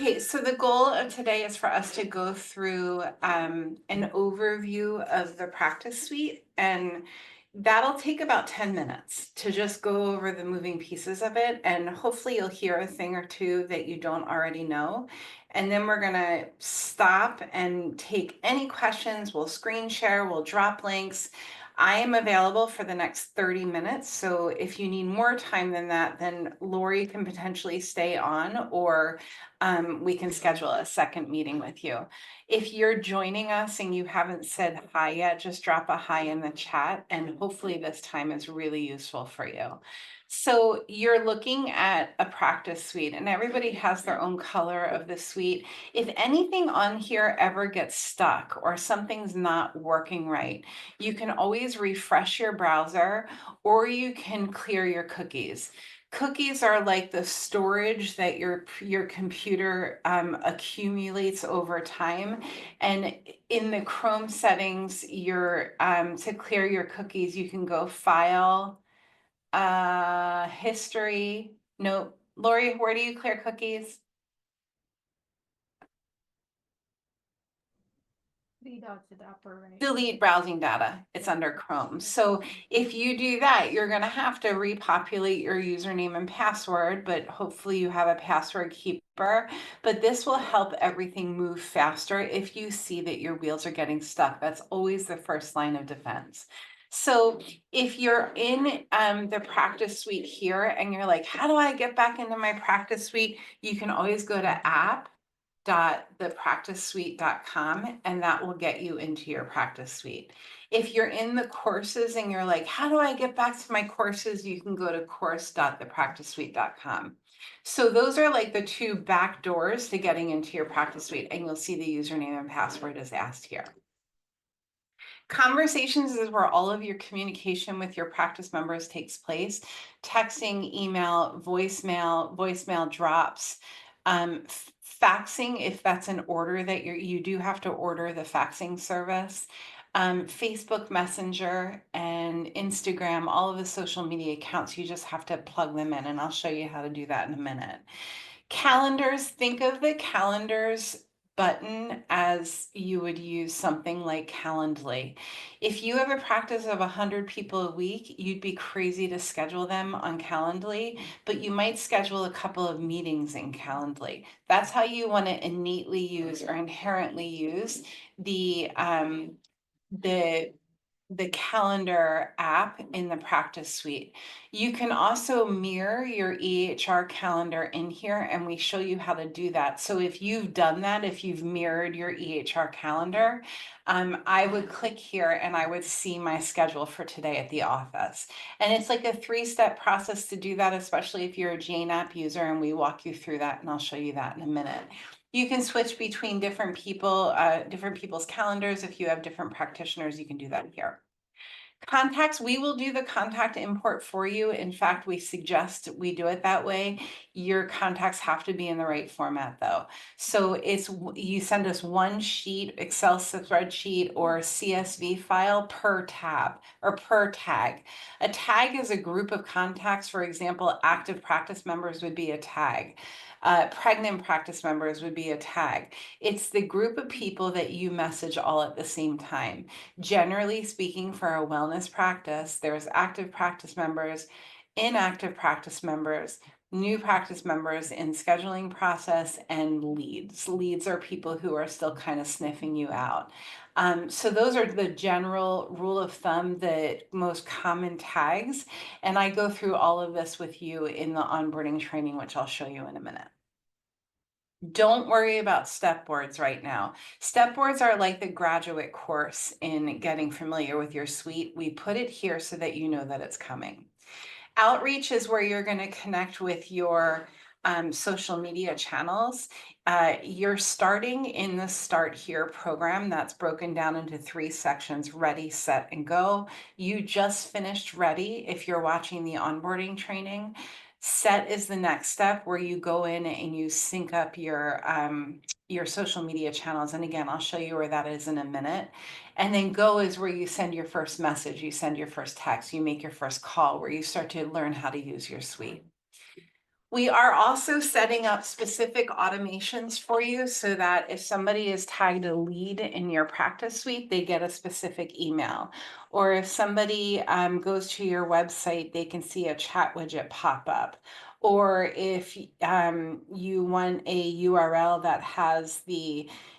Okay, so the goal of today is for us to go through an overview of the practice suite, and that'll take about 10 minutes to just go over the moving pieces of it. And hopefully, you'll hear a thing or two that you don't already know. And then we're going to stop and take any questions. We'll screen share, we'll drop links. I am available for the next 30 minutes. So if you need more time than that, then Lori can potentially stay on, or we can schedule a second meeting with you. If you're joining us and you haven't said hi yet, just drop a hi in the chat, and hopefully this time is really useful for you. So you're looking at a practice suite, and everybody has their own color of the suite. If anything on here ever gets stuck or something's not working right, you can always refresh your browser, or you can clear your cookies. Cookies are like the storage that your computer accumulates over time. And in the Chrome settings, to clear your cookies, you can go File, History. No, Lori, where do you clear cookies? Three dots at the upper right. Delete browsing data. It's under Chrome. So if you do that, you're going to have to repopulate your username and password, but hopefully you have a password keeper. But this will help everything move faster if you see that your wheels are getting stuck. That's always the first line of defense. So if you're in the practice suite here and you're like, how do I get back into my practice suite? You can always go to app.thepracticesuite.com, and that will get you into your practice suite. If you're in the courses and you're like, how do I get back to my courses? You can go to course.thepracticesuite.com. So those are like the two back doors to getting into your practice suite, and you'll see the username and password is asked here. Conversations is where all of your communication with your practice members takes place. Texting, email, voicemail drops, faxing, if that's an order that you do have to order the faxing service. Facebook Messenger and Instagram, all of the social media accounts, you just have to plug them in, and I'll show you how to do that in a minute. Calendars, think of the calendars button as you would use something like Calendly. If you have a practice of 100 people a week, you'd be crazy to schedule them on Calendly, but you might schedule a couple of meetings in Calendly. That's how you want to innately use or inherently use the the the calendar app in the practice suite. You can also mirror your EHR calendar in here, and we show you how to do that. So if you've done that, if you've mirrored your EHR calendar, I would click here and I would see my schedule for today at the office. And it's like a 3-step process to do that, especially if you're a Jane app user, and we walk you through that, and I'll show you that in a minute. You can switch between different people's calendars. If you have different practitioners, you can do that here. Contacts, we will do the contact import for you. In fact, we suggest we do it that way. Your contacts have to be in the right format though. So you send us one sheet, Excel spreadsheet or CSV file per tab or per tag. A tag is a group of contacts. For example, active practice members would be a tag. Pregnant practice members would be a tag. It's the group of people that you message all at the same time. Generally speaking, for a wellness practice, there's active practice members, inactive practice members, new practice members in scheduling process, and leads. Leads are people who are still kind of sniffing you out. So those are the general rule of thumb, the most common tags. And I go through all of this with you in the onboarding training, which I'll show you in a minute. Don't worry about step boards right now. Step boards are like the graduate course in getting familiar with your suite. We put it here so that you know that it's coming. Outreach is where you're going to connect with your social media channels. You're starting in the Start Here program that's broken down into 3 sections: Ready, Set, and Go. You just finished Ready if you're watching the onboarding training. Set is the next step, where you go in and you sync up your social media channels. And again, I'll show you where that is in a minute. And then Go is where you send your first message, you send your first text, you make your first call, where you start to learn how to use your suite. We are also setting up specific automations for you so that if somebody is tagged a lead in your practice suite, they get a specific email. Or if somebody goes to your website, they can see a chat widget pop up. Or if you want a URL that has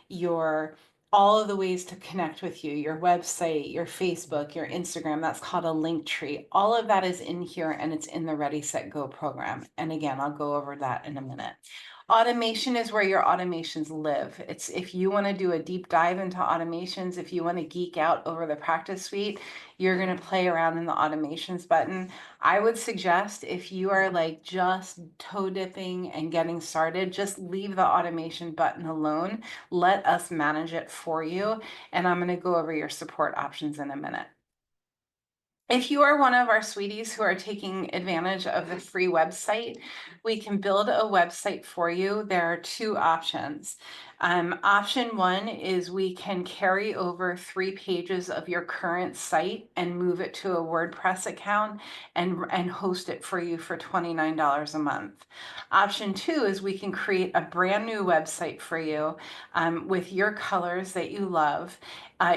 your all of the ways to connect with you, your website, your Facebook, your Instagram, that's called a link tree. All of that is in here and it's in the Ready, Set, Go program. And again, I'll go over that in a minute. Automation is where your automations live. It's if you want to do a deep dive into automations, if you want to geek out over the practice suite, you're going to play around in the automations button. I would suggest if you are like just toe dipping and getting started, just leave the automation button alone. Let us manage it for you. And I'm going to go over your support options in a minute. If you are one of our sweeties who are taking advantage of the free website, we can build a website for you. There are two options. Option one is we can carry over 3 pages of your current site and move it to a WordPress account and host it for you for $29 a month. Option two is we can create a brand new website for you with your colors that you love,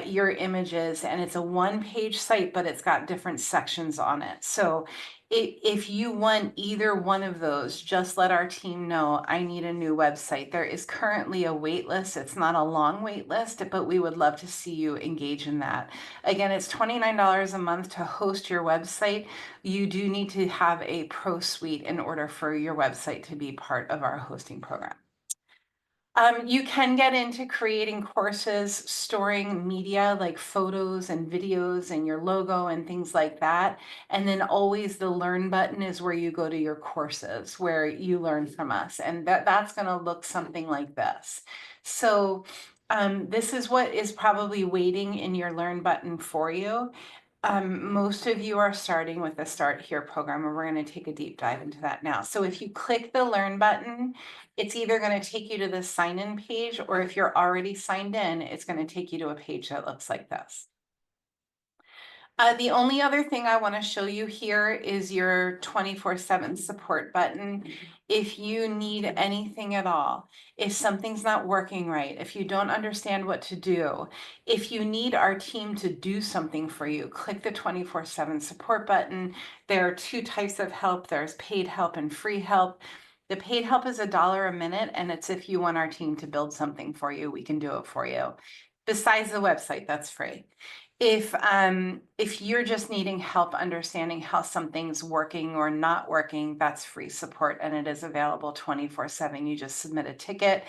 your images, and it's a 1-page site, but it's got different sections on it. So if you want either one of those, just let our team know I need a new website. There is currently a wait list. It's not a long wait list, but we would love to see you engage in that. Again, it's $29 a month to host your website. You do need to have a pro suite in order for your website to be part of our hosting program. You can get into creating courses, storing media like photos and videos and your logo and things like that. And then always the learn button is where you go to your courses, where you learn from us. And that's going to look something like this. So this is what is probably waiting in your learn button for you. Most of you are starting with the Start Here program, and we're going to take a deep dive into that now. So if you click the Learn button, it's either going to take you to the sign-in page, or if you're already signed in, it's going to take you to a page that looks like this. The only other thing I want to show you here is your 24/7 support button. If you need anything at all, if something's not working right, if you don't understand what to do, if you need our team to do something for you, click the 24/7 support button. There are 2 types of help. There's paid help and free help. The paid help is $1 a minute, and it's if you want our team to build something for you, we can do it for you. Besides the website, that's free. If you're just needing help understanding how something's working or not working, that's free support and it is available 24/7. You just submit a ticket.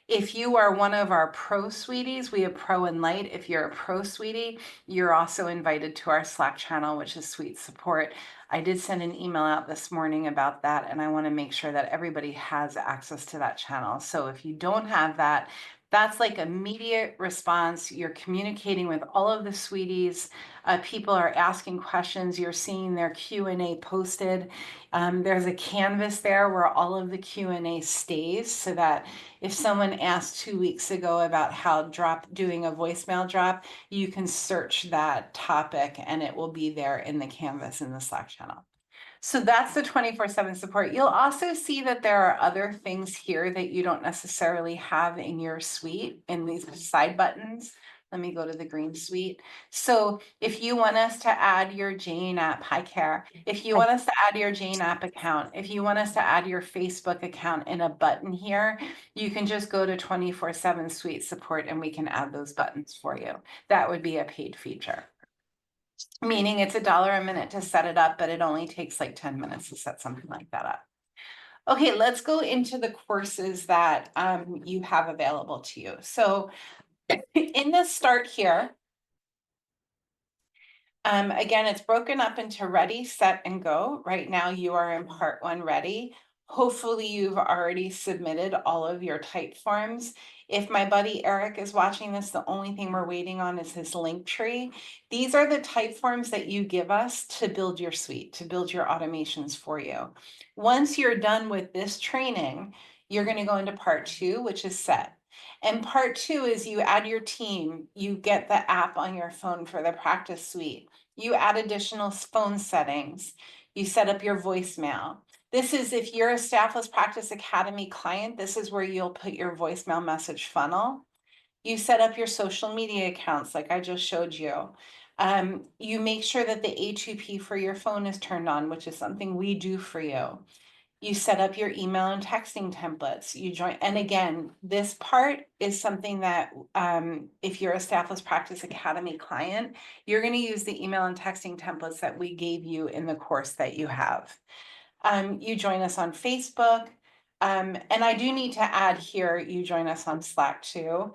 If you are one of our pro sweeties, we have pro and light. If you're a pro sweetie, you're also invited to our Slack channel, which is Suite Support. I did send an email out this morning about that, and I want to make sure that everybody has access to that channel. So if you don't have that, that's like immediate response. You're communicating with all of the sweeties. People are asking questions. You're seeing their Q&A posted. There's a canvas there where all of the Q&A stays, so that if someone asked 2 weeks ago about how doing a voicemail drop, you can search that topic and it will be there in the canvas in the Slack channel. So that's the 24/7 support. You'll also see that there are other things here that you don't necessarily have in your suite in these side buttons. Let me go to the green suite. So if you want us to add your Jane app, hi Care, if you want us to add your Jane app account, if you want us to add your Facebook account in a button here, you can just go to 24/7 suite support and we can add those buttons for you. That would be a paid feature. Meaning it's $1 a minute to set it up, but it only takes like 10 minutes to set something like that up. Okay, let's go into the courses that you have available to you. So in the Start Here, again, it's broken up into Ready, Set, and Go. Right now you are in part 1 ready. Hopefully you've already submitted all of your type forms. If my buddy Eric is watching this, the only thing we're waiting on is his link tree. These are the type forms that you give us to build your suite, to build your automations for you. Once you're done with this training, you're going to go into part 2, which is set. And part 2 is you add your team, you get the app on your phone for the practice suite. You add additional phone settings. You set up your voicemail. This is if you're a Staffless Practice Academy client, this is where you'll put your voicemail message funnel. You set up your social media accounts like I just showed you. You make sure that the HUP for your phone is turned on, which is something we do for you. You set up your email and texting templates. You join, and again, this part is something that if you're a Staffless Practice Academy client, you're going to use the email and texting templates that we gave you in the course that you have. You join us on Facebook. And I do need to add here, you join us on Slack too.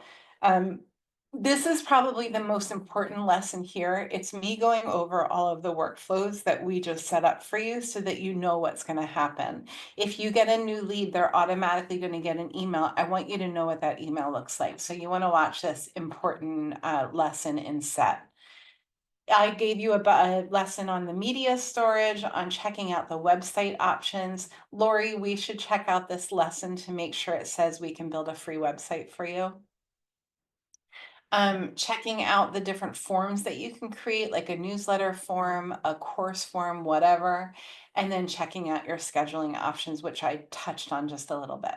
This is probably the most important lesson here. It's me going over all of the workflows that we just set up for you so that you know what's going to happen. If you get a new lead, they're automatically going to get an email. I want you to know what that email looks like. So you want to watch this important lesson in set. I gave you a lesson on the media storage, on checking out the website options. Lori, we should check out this lesson to make sure it says we can build a free website for you. Checking out the different forms that you can create, like a newsletter form, a course form, whatever, and then checking out your scheduling options, which I touched on just a little bit.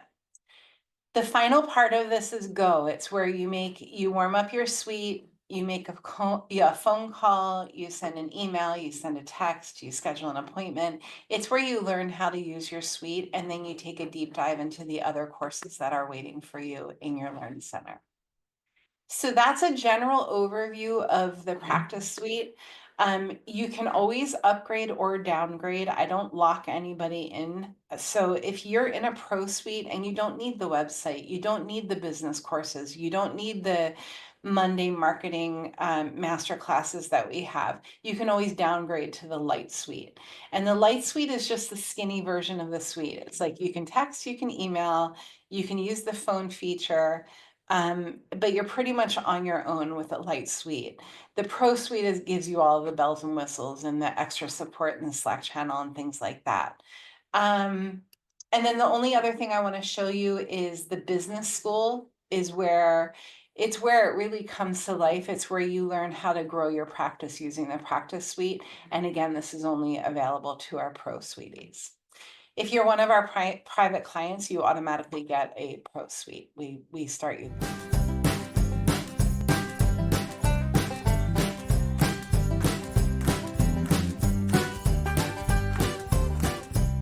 The final part of this is go. It's where you warm up your suite, you make a phone call, you send an email, you send a text, you schedule an appointment. It's where you learn how to use your suite, and then you take a deep dive into the other courses that are waiting for you in your Learn Center. So that's a general overview of the practice suite. You can always upgrade or downgrade. I don't lock anybody in. So if you're in a pro suite and you don't need the website, you don't need the business courses, you don't need the Monday marketing master classes that we have, you can always downgrade to the light suite. And the light suite is just the skinny version of the suite. It's like you can text, you can email, you can use the phone feature. But you're pretty much on your own with a light suite. The pro suite gives you all the bells and whistles and the extra support in the Slack channel and things like that. And then the only other thing I want to show you is the business school is where it's where it really comes to life. It's where you learn how to grow your practice using the practice suite. And again, this is only available to our pro suites. If you're one of our private clients, you automatically get a pro suite. We start you.